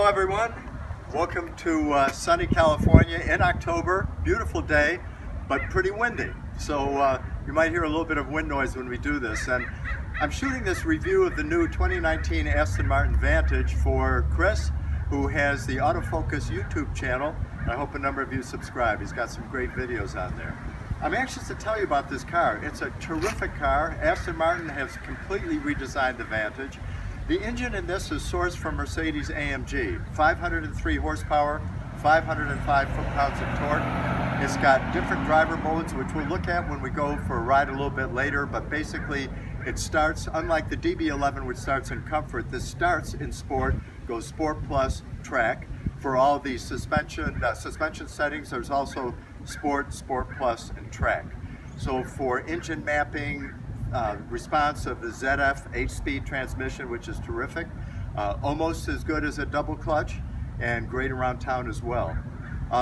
Hello everyone, welcome to sunny California in October. Beautiful day, but pretty windy. So you might hear a little bit of wind noise when we do this. And I'm shooting this review of the new 2019 Aston Martin Vantage for Chris, who has the Autofocus YouTube channel. I hope a number of you subscribe. He's got some great videos on there. I'm anxious to tell you about this car. It's a terrific car. Aston Martin has completely redesigned the Vantage. The engine in this is sourced from Mercedes AMG, 503 horsepower, 505 foot-pounds of torque. It's got different driver modes, which we'll look at when we go for a ride a little bit later, but basically it starts, unlike the DB11 which starts in comfort, this starts in sport, goes sport plus track. For all the suspension settings, there's also sport, sport plus, and track. So for engine mapping, response of the ZF 8-speed transmission, which is terrific, almost as good as a double clutch, and great around town as well.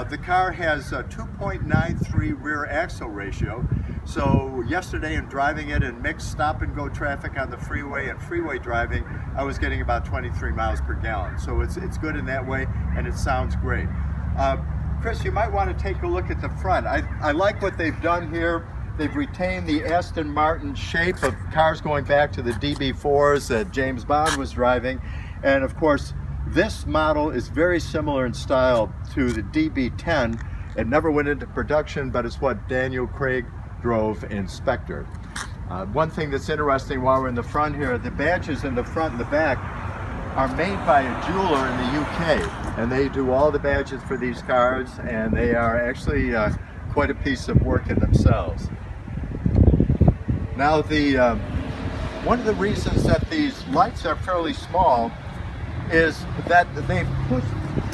The car has a 2.93 rear axle ratio, so yesterday in driving it in mixed stop and go traffic on the freeway and freeway driving, I was getting about 23 miles per gallon. So it's good in that way, and it sounds great. Chris, you might want to take a look at the front. I like what they've done here. They've retained the Aston Martin shape of cars going back to the DB4s that James Bond was driving. And of course, this model is very similar in style to the DB10. It never went into production, but it's what Daniel Craig drove in Spectre. One thing that's interesting while we're in the front here, the badges in the front and the back are made by a jeweler in the UK. And they do all the badges for these cars, and they are actually quite a piece of work in themselves. Now, one of the reasons that these lights are fairly small is that they've pushed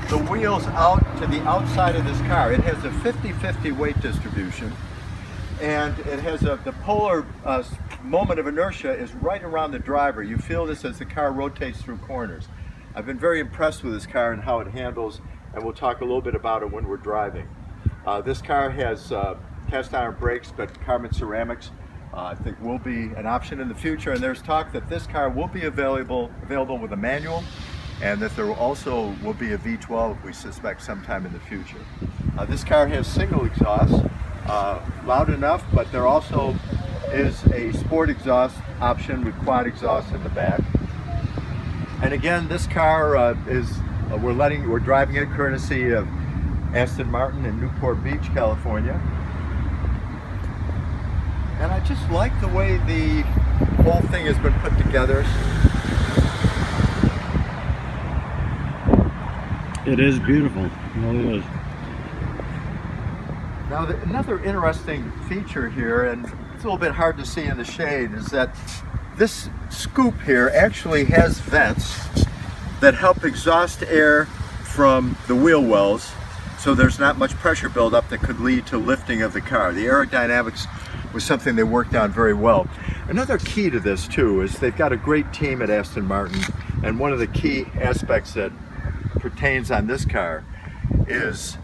the wheels out to the outside of this car. It has a 50-50 weight distribution, and it has the polar moment of inertia is right around the driver. You feel this as the car rotates through corners. I've been very impressed with this car and how it handles, and we'll talk a little bit about it when we're driving. This car has cast iron brakes, but carbon ceramics I think will be an option in the future, and there's talk that this car will be available with a manual, and that there also will be a V12, we suspect, sometime in the future. This car has single exhaust, loud enough, but there also is a sport exhaust option with quad exhaust in the back. And again, this car we're driving it courtesy of Aston Martin in Newport Beach, California. And I just like the way the whole thing has been put together. It is beautiful. It really is. Now, another interesting feature here, and it's a little bit hard to see in the shade, is that this scoop here actually has vents that help exhaust air from the wheel wells, so there's not much pressure buildup that could lead to lifting of the car. The aerodynamics was something they worked on very well. Another key to this too is they've got a great team at Aston Martin, and one of the key aspects that pertains on this car is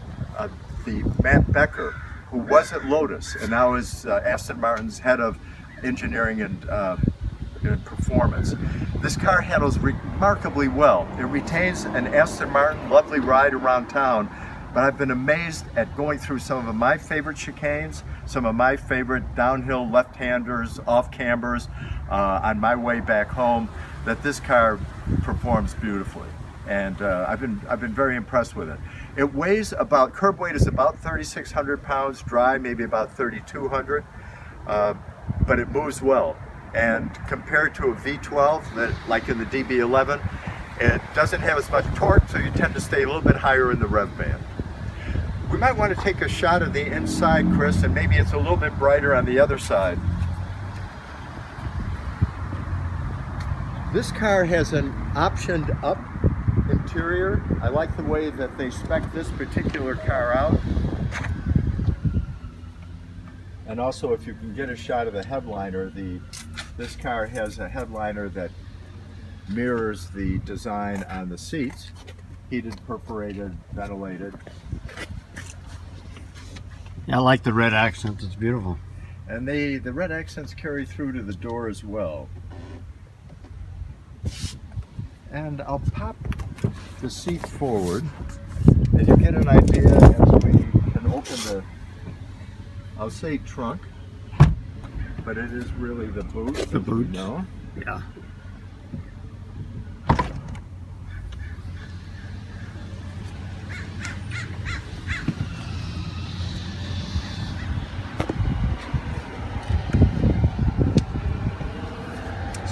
the Matt Becker, who was at Lotus and now is Aston Martin's head of engineering and performance. This car handles remarkably well. It retains an Aston Martin lovely ride around town, but I've been amazed at going through some of my favorite chicanes, some of my favorite downhill left-handers, off-cambers on my way back home, that this car performs beautifully. And I've been very impressed with it. It weighs about, curb weight is about 3,600 pounds, dry maybe about 3,200, but it moves well. And compared to a V12, like in the DB11, it doesn't have as much torque, so you tend to stay a little bit higher in the rev band. We might want to take a shot of the inside, Chris, and maybe it's a little bit brighter on the other side. This car has an optioned up interior. I like the way that they spec this particular car out. And also, if you can get a shot of the headliner, this car has a headliner that mirrors the design on the seats. Heated, perforated, ventilated. Yeah, I like the red accents. It's beautiful. And the red accents carry through to the door as well. And I'll pop the seat forward, and you get an idea as we can open the, I'll say trunk, but it is really the boot. The boot. No. Yeah.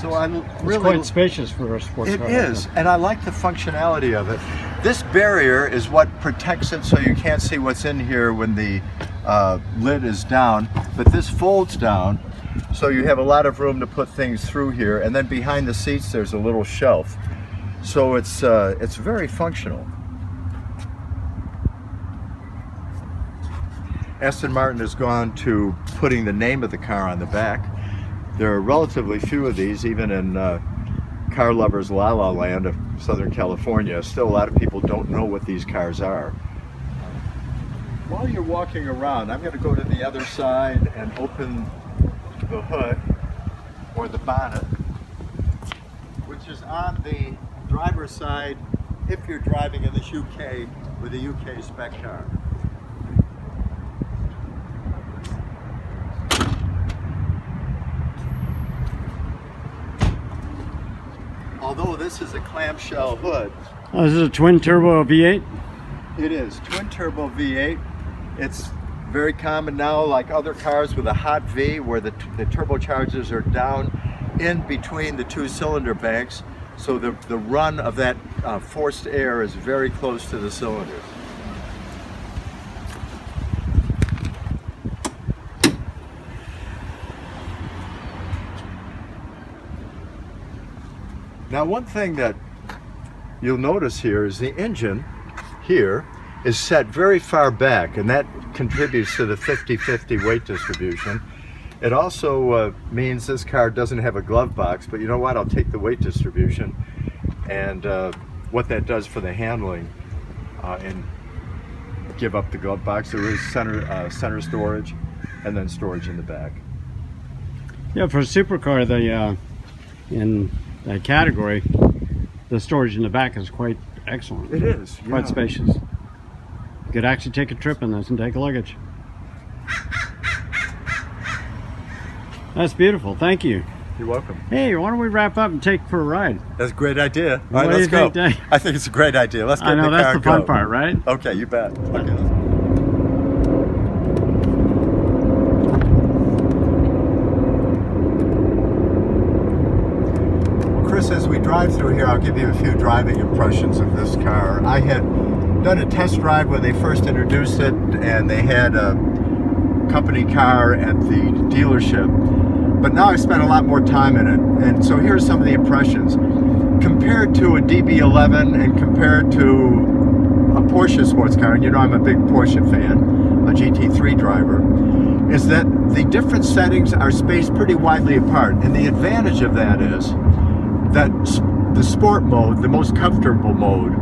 So I'm It's really quite spacious for a sports It car. is, and I like the functionality of it. This barrier is what protects it so you can't see what's in here when the lid is down, but this folds down so you have a lot of room to put things through here, and then behind the seats there's a little shelf. So it's very functional. Aston Martin has gone to putting the name of the car on the back. There are relatively few of these, even in car lovers' la la land of Southern California. Still, a lot of people don't know what these cars are. While you're walking around, I'm going to go to the other side and open the hood, or the bonnet, which is on the driver's side if you're driving in the UK with a UK spec car. Although this is a clamshell hood, Oh, this is a twin turbo V8? it is twin turbo V8. It's very common now, like other cars with a hot V, where the turbochargers are down in between the two cylinder banks, so the run of that forced air is very close to the cylinders. Now, one thing that you'll notice here is the engine here is set very far back, and that contributes to the 50-50 weight distribution. It also means this car doesn't have a glove box, but you know what? I'll take the weight distribution and what that does for the handling and give up the glove box. There is center storage and then storage in the back. Yeah, for a supercar, in that category, the storage in the back is quite excellent. It is, Quite yeah. spacious. You could actually take a trip in this and take luggage. That's beautiful. Thank you. You're welcome. Hey, why don't we wrap up and take for a ride? That's a great idea. All What right, do let's you go. think, Dave? I think it's a great idea. Let's get I in know, the that's car the and fun go. part, right? Okay, you bet. Okay. Chris, as we drive through here, I'll give you a few driving impressions of this car. I had done a test drive when they first introduced it, and they had a company car at the dealership. But now I've spent a lot more time in it, and so here's some of the impressions. Compared to a DB11 and compared to a Porsche sports car, and you know I'm a big Porsche fan, a GT3 driver, is that the different settings are spaced pretty widely apart. And the advantage of that is that the sport mode, the most comfortable mode,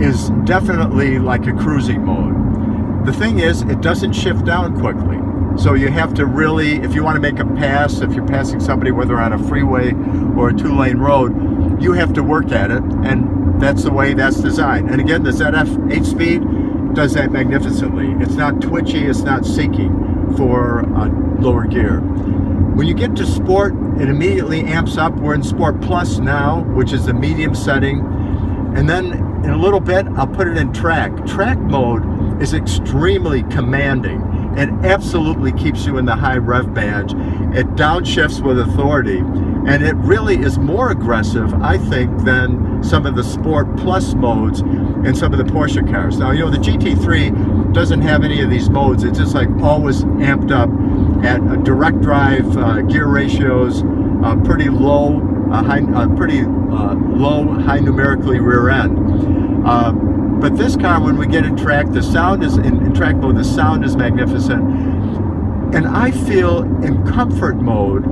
is definitely like a cruising mode. The thing is, it doesn't shift down quickly. So you have to really, if you want to make a pass, if you're passing somebody, whether on a freeway or a two-lane road, you have to work at it, and that's the way that's designed. And again, the ZF 8-speed does that magnificently. It's not twitchy, it's not seeking for lower gear. When you get to sport, it immediately amps up. We're in Sport Plus now, which is the medium setting. And then in a little bit, I'll put it in track. Track mode is extremely commanding. It absolutely keeps you in the high rev band. It downshifts with authority. And it really is more aggressive, I think, than some of the Sport Plus modes in some of the Porsche cars. Now, you know, the GT3 doesn't have any of these modes. It's just like always amped up at a direct drive, gear ratios, pretty low, high numerically rear end. But this car, when we get in track, the sound is in track mode. The sound is magnificent, and I feel in comfort mode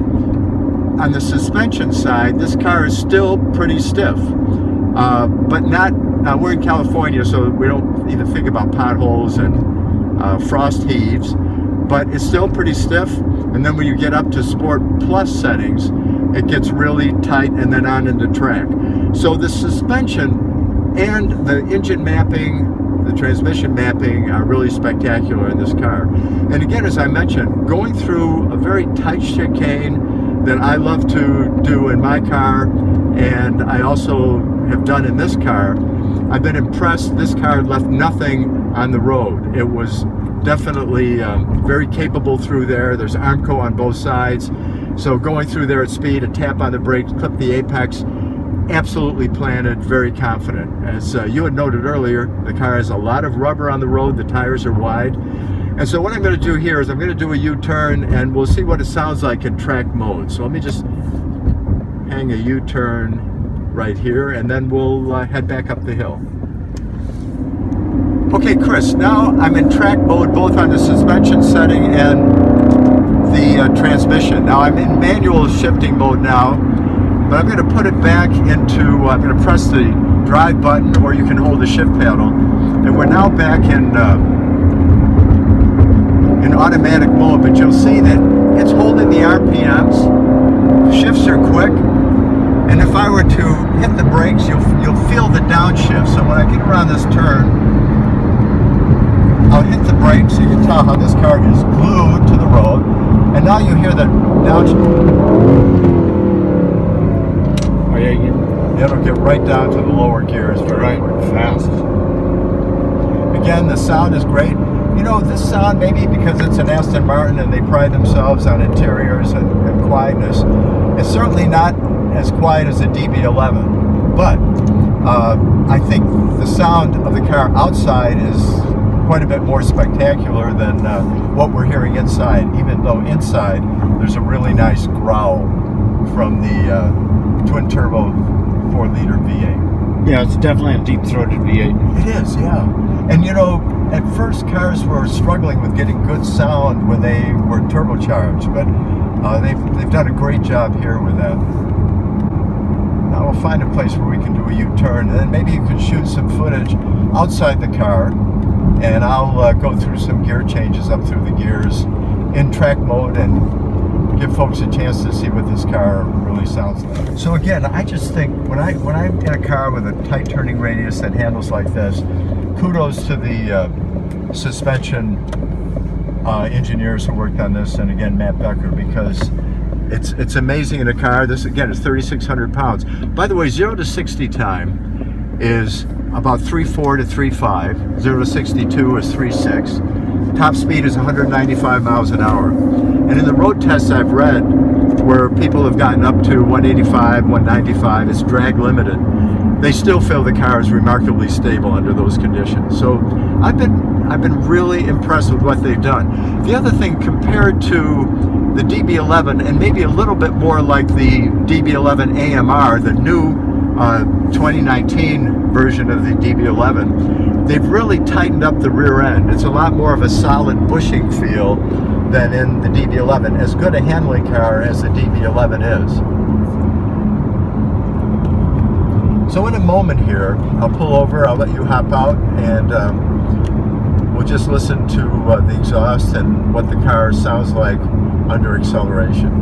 on the suspension side, this car is still pretty stiff, but not. We're in California, so we don't even think about potholes and frost heaves. But it's still pretty stiff. And then when you get up to Sport Plus settings, it gets really tight and then on into track. So the suspension And the engine mapping, the transmission mapping are really spectacular in this car. And again, as I mentioned, going through a very tight chicane that I love to do in my car, and I also have done in this car, I've been impressed. This car left nothing on the road. It was definitely very capable through there. There's Armco on both sides. So going through there at speed, a tap on the brakes, clip the apex, absolutely planted, very confident. As you had noted earlier, the car has a lot of rubber on the road, the tires are wide. And so what I'm going to do here is I'm going to do a U-turn, and we'll see what it sounds like in track mode. So let me just hang a U-turn right here, and then we'll head back up the hill. Okay, Chris, now I'm in track mode both on the suspension setting and the transmission. Now I'm in manual shifting mode now, but I'm going to put it back into, I'm going to press the drive button, or you can hold the shift paddle, and we're now back in automatic mode, but you'll see that it's holding the RPMs, shifts are quick, and if I were to hit the brakes, you'll feel the downshift. So when I get around this turn, I'll hit the brakes. You can tell how this car is glued to the road, and now you hear the downshift. Oh yeah, It'll get right down to the lower gears very fast. Again, the sound is great. You know, this sound, maybe because it's an Aston Martin and they pride themselves on interiors and quietness, it's certainly not as quiet as a DB11, but I think the sound of the car outside is quite a bit more spectacular than what we're hearing inside, even though inside there's a really nice growl from the twin-turbo 4-liter V8. Yeah, it's definitely a deep-throated V8. It is, yeah. And you know, at first cars were struggling with getting good sound when they were turbocharged, but they've done a great job here with that. Now we'll find a place where we can do a U-turn, and then maybe you can shoot some footage outside the car, and I'll go through some gear changes up through the gears in track mode and give folks a chance to see what this car really sounds like. So again, I just think when I'm in a car with a tight turning radius that handles like this, kudos to the suspension engineers who worked on this, and again Matt Becker, because it's amazing in a car. This again is 3,600 pounds. By the way, 0 to 60 time is about 3.4 to 3.5. 0 to 62 is 3.6. Top speed is 195 miles an hour. And in the road tests I've read, where people have gotten up to 185, 195, it's drag limited, they still feel the car is remarkably stable under those conditions. So I've been really impressed with what they've done. The other thing, compared to the DB11, and maybe a little bit more like the DB11 AMR, the new 2019 version of the DB11, they've really tightened up the rear end. It's a lot more of a solid bushing feel than in the DB11. As good a handling car as the DB11 is. So in a moment here, I'll pull over, I'll let you hop out, and we'll just listen to the exhaust and what the car sounds like under acceleration.